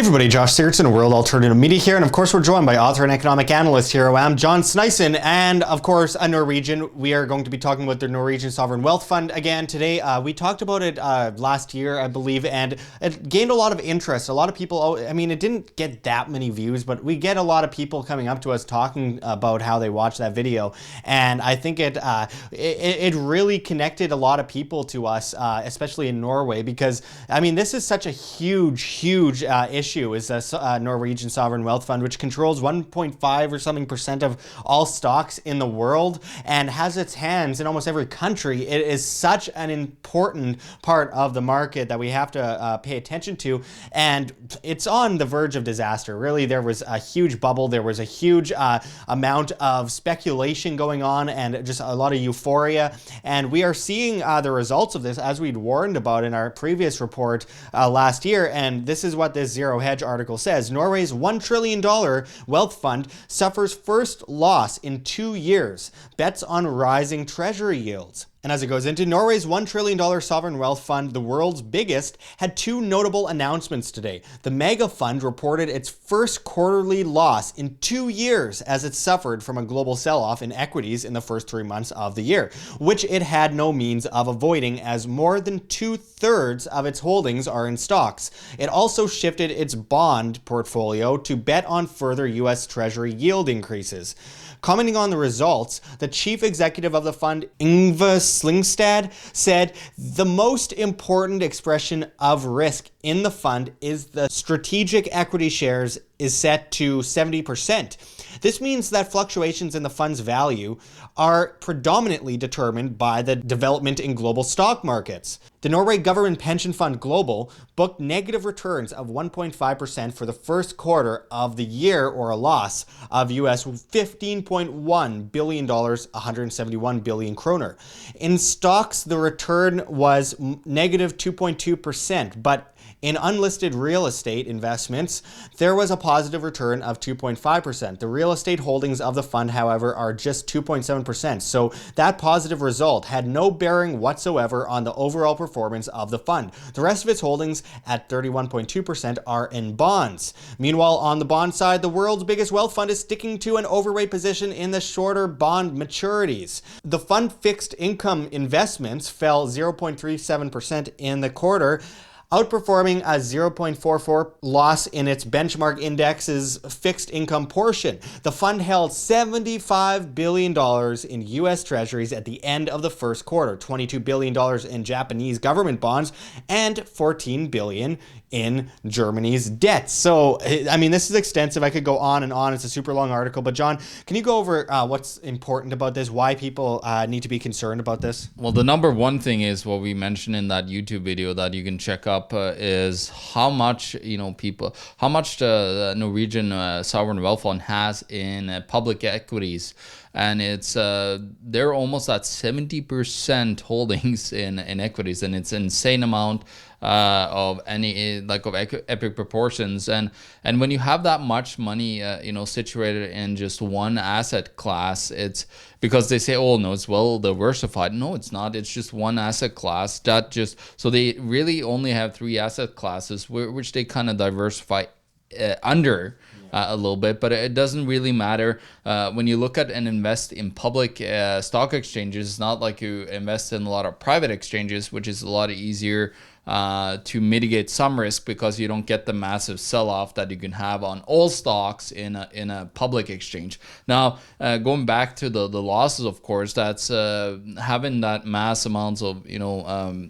Everybody, Josh Sigurdson, World Alternative Media here, and of course we're joined by author and economic analyst here I am, John Sneisen, and of course a Norwegian. We are going to be talking about the Norwegian Sovereign Wealth Fund again today. We talked about it last year, I believe, and it gained a lot of interest. A lot of people, I mean, it didn't get that many views, but we get a lot of people coming up to us talking about how they watched that video, and I think it really connected a lot of people to us, especially in Norway, because, I mean, this is such a huge issue. Is a Norwegian Sovereign Wealth Fund, which controls 1.5 or something percent of all stocks in the world and has its hands in almost every country. It is such an important part of the market that we have to pay attention to, and it's on the verge of disaster. Really, there was a huge bubble. There was a huge amount of speculation going on and just a lot of euphoria, and we are seeing the results of this, as we'd warned about in our previous report last year. And this is what this Zero Hedge article says. Norway's $1 trillion wealth fund suffers first loss in 2 years, bets on rising treasury yields. And as it goes into, Norway's $1 trillion sovereign wealth fund, the world's biggest, had two notable announcements today. The mega fund reported its first quarterly loss in 2 years as it suffered from a global sell-off in equities in the first 3 months of the year, which it had no means of avoiding, as more than 2/3 of its holdings are in stocks. It also shifted its bond portfolio to bet on further U.S. Treasury yield increases. Commenting on the results, the chief executive of the fund, Yngve Slyngstad, said the most important expression of risk in the fund is the strategic equity shares is set to 70%. This means that fluctuations in the fund's value are predominantly determined by the development in global stock markets. The Norway Government Pension Fund Global booked negative returns of 1.5% for the first quarter of the year, or a loss of US $15.1 billion, 171 billion kroner. In stocks, the return was negative 2.2%, but in unlisted real estate investments, there was a positive return of 2.5%. The real estate holdings of the fund, however, are just 2.7%, so that positive result had no bearing whatsoever on the overall performance of the fund. The rest of its holdings, at 31.2%, are in bonds. Meanwhile, on the bond side, the world's biggest wealth fund is sticking to an overweight position in the shorter bond maturities. The fund fixed income investments fell 0.37% in the quarter, outperforming a 0.44 loss in its benchmark index's fixed income portion. The fund held $75 billion in U.S. Treasuries at the end of the first quarter, $22 billion in Japanese government bonds, and $14 billion in Germany's debt. So, I mean, this is extensive. I could go on and on. It's a super long article. But John, can you go over what's important about this, why people need to be concerned about this? Well, the number one thing is what we mentioned in that YouTube video that you can check up is how much, how much the Norwegian Sovereign Wealth Fund has in public equities. And it's they're almost at 70% holdings in equities, and it's an insane amount of epic proportions. And when you have that much money situated in just one asset class, it's because they say, oh no, it's well diversified. No, it's not. It's just one asset class. So they really only have three asset classes which they kind of diversify under a little bit, but it doesn't really matter when you look at and invest in public stock exchanges. It's not like you invest in a lot of private exchanges, which is a lot easier to mitigate some risk because you don't get the massive sell-off that you can have on all stocks in a public exchange. Now, going back to the losses, of course, that's having that mass amounts of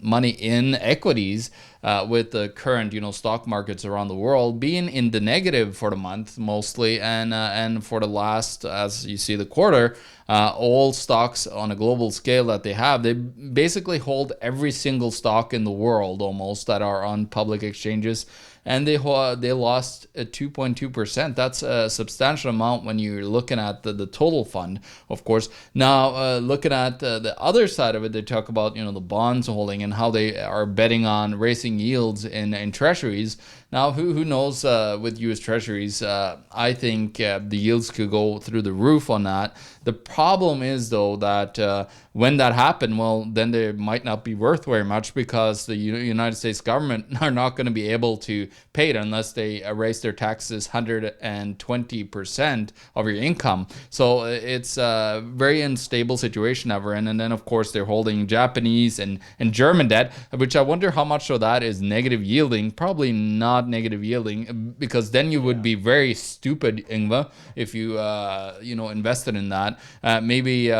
money in equities with the current stock markets around the world being in the negative for the month mostly, and for the last, as you see, the quarter, all stocks on a global scale that they basically hold every single stock in the world almost that are on public exchanges, and they lost 2.2%. That's a substantial amount when you're looking at the total fund, of course. Now, looking at the other side of it, they talk about the bonds holding and how they are betting on raising yields in treasuries. Now, who knows with U.S. Treasuries? I think the yields could go through the roof on that. The problem is, though, that when that happened, well, then they might not be worth very much because the United States government are not going to be able to paid unless they raise their taxes 120% of your income. So it's a very unstable situation ever. And then, of course, they're holding Japanese and German debt, which I wonder how much of that is negative yielding. Probably not negative yielding, because then you would be very stupid, Yngve, if you invested in that. Maybe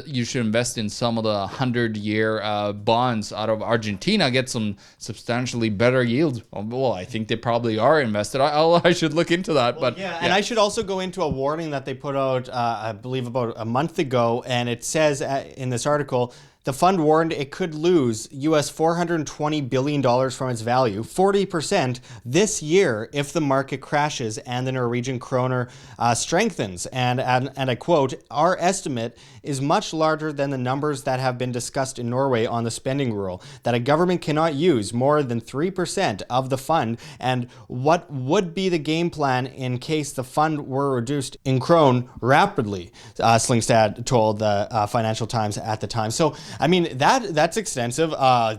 you should invest in some of the 100-year bonds out of Argentina, get some substantially better yields. Well, I think they probably are invested. I should look into that. Well, and I should also go into a warning that they put out, I believe, about a month ago, and it says in this article, the fund warned it could lose US $420 billion from its value, 40% this year, if the market crashes and the Norwegian kroner strengthens. And I quote, "Our estimate is much larger than the numbers that have been discussed in Norway on the spending rule, that a government cannot use more than 3% of the fund, and what would be the game plan in case the fund were reduced in krone rapidly," Slyngstad told the Financial Times at the time. So, I mean, that's extensive.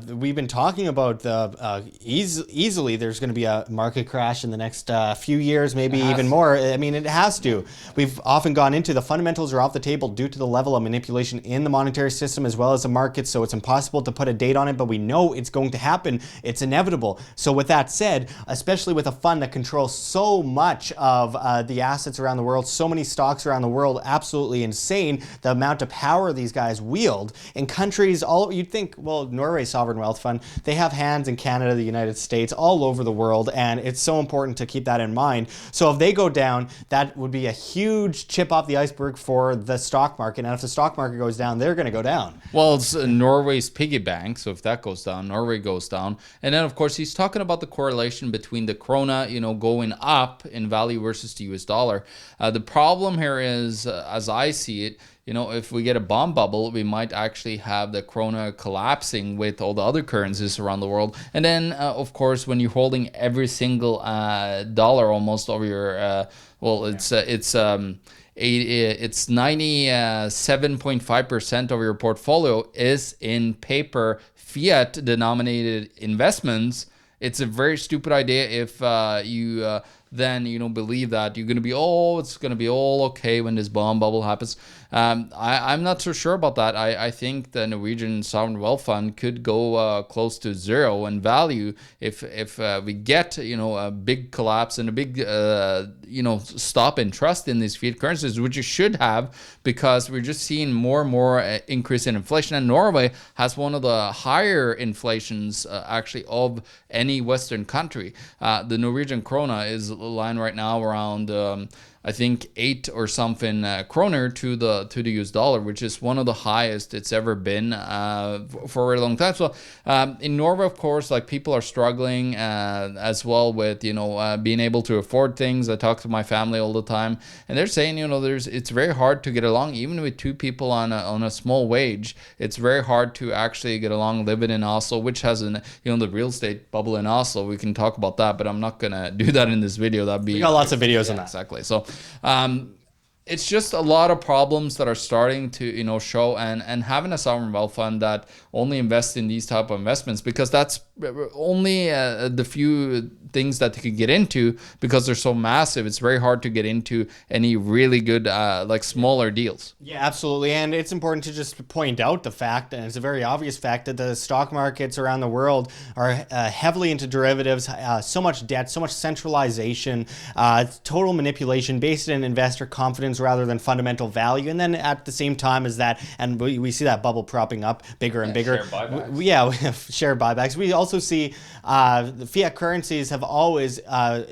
We've been talking about the easily there's going to be a market crash in the next few years, maybe even more. I mean, it has to. We've often gone into the fundamentals are off the table due to the level of manipulation in the monetary system as well as the market, so it's impossible to put a date on it, but we know it's going to happen. It's inevitable. So with that said, especially with a fund that controls so much of the assets around the world, so many stocks around the world, absolutely insane the amount of power these guys wield in countries you'd think, well, Norway Sovereign Wealth Fund, they have hands in Canada, the United States, all over the world, and it's so important to keep that in mind. So if they go down, that would be a huge chip off the iceberg for the stock market, and if the stock market goes down, they're going to go down. Well, it's Norway's piggy bank, so if that goes down, Norway goes down. And then, of course, he's talking about the correlation between the krona, going up in value versus the US dollar. The problem here is, as I see it, if we get a bomb bubble, we might actually have the krona collapsing with all the other currencies around the world. And then, of course, when you're holding every single dollar almost over your, it's 97.5% of your portfolio is in paper fiat denominated investments. It's a very stupid idea if you then believe that you're going to be it's going to be all okay when this bomb bubble happens. I'm not so sure about that. I think the Norwegian Sovereign Wealth Fund could go close to zero in value if we get a big collapse and a big stop in trust in these fiat currencies, which you should have, because we're just seeing more and more increase in inflation. And Norway has one of the higher inflations actually of any Western country. The Norwegian krona is lying right now around I think 8 or something kroner to the US dollar, which is one of the highest it's ever been for a very long time. So in Norway, of course, like, people are struggling as well with being able to afford things. I talk to my family all the time, and they're saying it's very hard to get along even with two people on a small wage. It's very hard to actually get along living in Oslo, which has the real estate bubble in Oslo. We can talk about that, but I'm not gonna do that in this video. We got lots of videos on that. Exactly. So it's just a lot of problems that are starting to show, and having a sovereign wealth fund that only invests in these type of investments, because that's only the few things that they could get into, because they're so massive. It's very hard to get into any really good smaller deals. Yeah, absolutely. And it's important to just point out the fact, and it's a very obvious fact, that the stock markets around the world are heavily into derivatives, so much debt, so much centralization, total manipulation based in investor confidence rather than fundamental value. And then at the same time as that, and we see that bubble propping up bigger and bigger. Share buybacks. We have share buybacks. We also see the fiat currencies have always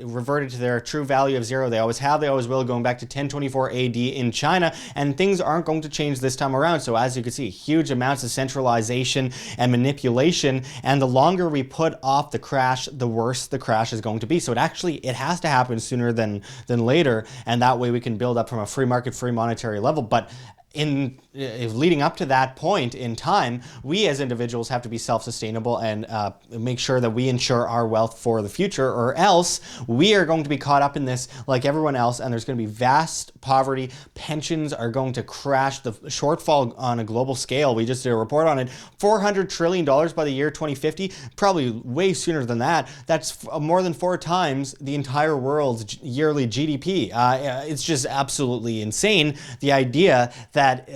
reverted to their true value of zero. They always have, they always will, going back to 1024 AD in China, and things aren't going to change this time around. So as you can see, huge amounts of centralization and manipulation, and the longer we put off the crash, the worse the crash is going to be. So it has to happen sooner than later, and that way we can build up from a free market, free monetary level. But leading up to that point in time, we as individuals have to be self-sustainable and make sure that we ensure our wealth for the future, or else we are going to be caught up in this like everyone else, and there's going to be vast poverty. Pensions are going to crash. The shortfall on a global scale, we just did a report on it, $400 trillion by the year 2050, probably way sooner than that. That's more than 4 times the entire world's yearly GDP. It's just absolutely insane, the idea that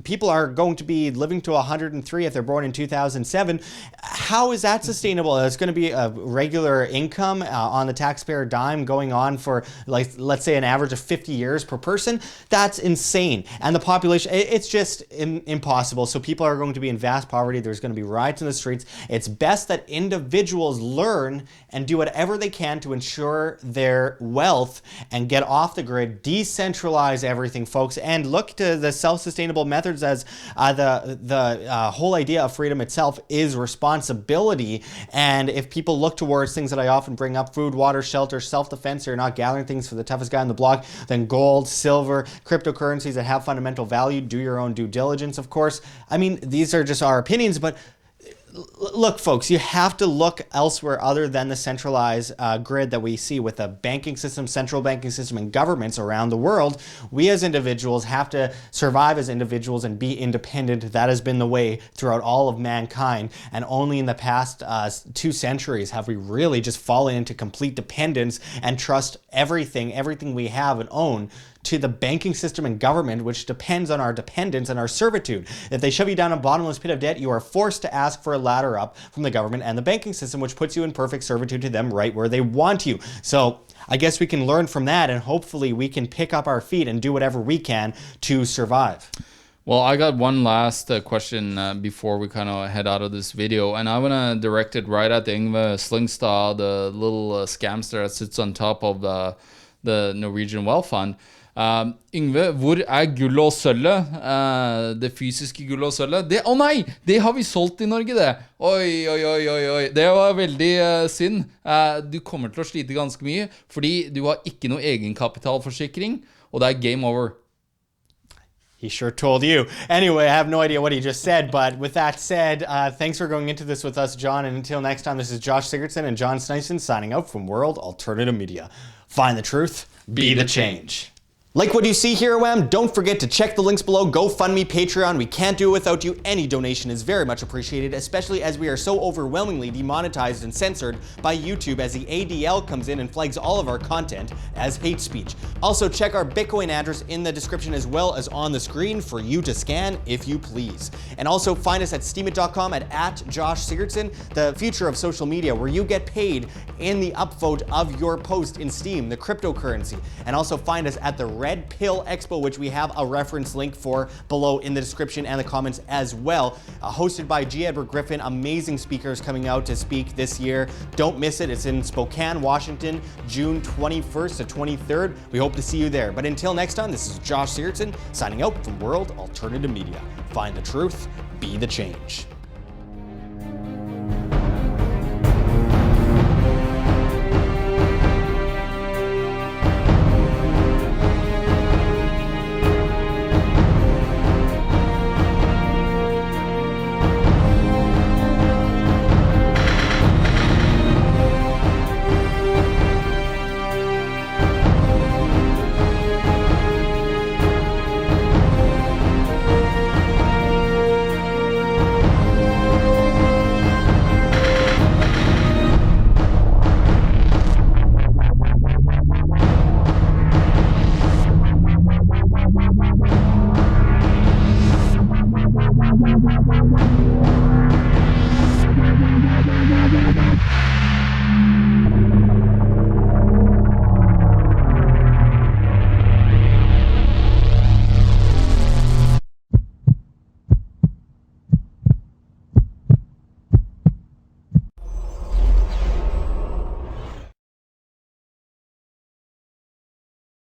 people are going to be living to 103 if they're born in 2007. How is that sustainable? It's going to be a regular income on the taxpayer dime going on for, like, let's say an average of 50 years per person. That's insane. And the population, it's just impossible. So people are going to be in vast poverty. There's going to be riots in the streets. It's best that individuals learn and do whatever they can to ensure their wealth and get off the grid, decentralize everything, folks, and look to the self-sustainable methods as the whole idea of freedom itself is responsibility. And if people look towards things that I often bring up, food, water, shelter, self-defense, so you're not gathering things for the toughest guy on the block, then gold, silver, cryptocurrencies that have fundamental value, do your own due diligence, of course. I mean, these are just our opinions, but look, folks, you have to look elsewhere other than the centralized grid that we see with the banking system, central banking system, and governments around the world. We as individuals have to survive as individuals and be independent. That has been the way throughout all of mankind. And only in the past 2 centuries have we really just fallen into complete dependence and trust everything we have and own to the banking system and government, which depends on our dependence and our servitude. If they shove you down a bottomless pit of debt, you are forced to ask for a ladder up from the government and the banking system, which puts you in perfect servitude to them right where they want you. So I guess we can learn from that, and hopefully we can pick up our feet and do whatever we can to survive. Well, I got one last question before we kind of head out of this video, and I want to direct it right at Yngve Slyngstad, the little scamster that sits on top of the Norwegian Wealth Fund. Yngve, hvor gull og sølvet? Det fysiske gull og sølvet? Å nei, det har vi solgt i Norge, det. Oi. Det var veldig synd. Du kommer til å slite ganske mye, fordi du har ikke noe egenkapitalforsikring, og det game over. He sure told you. Anyway, I have no idea what he just said, but with that said, thanks for going into this with us, John, and until next time, this is Josh Sigurdson and John Sneisen signing out from World Alternative Media. Find the truth, be the change. Like what you see here, OM? Don't forget to check the links below. GoFundMe, Patreon. We can't do it without you. Any donation is very much appreciated, especially as we are so overwhelmingly demonetized and censored by YouTube as the ADL comes in and flags all of our content as hate speech. Also, check our Bitcoin address in the description as well as on the screen for you to scan if you please. And also find us at steemit.com at Josh Sigurdson, the future of social media, where you get paid in the upvote of your post in Steem, the cryptocurrency. And also find us at the Red Pill Expo, which we have a reference link for below in the description and the comments as well. Hosted by G. Edward Griffin, amazing speakers coming out to speak this year. Don't miss it. It's in Spokane, Washington, June 21st to 23rd. We hope to see you there. But until next time, this is Josh Sigurdson signing out from World Alternative Media. Find the truth, be the change.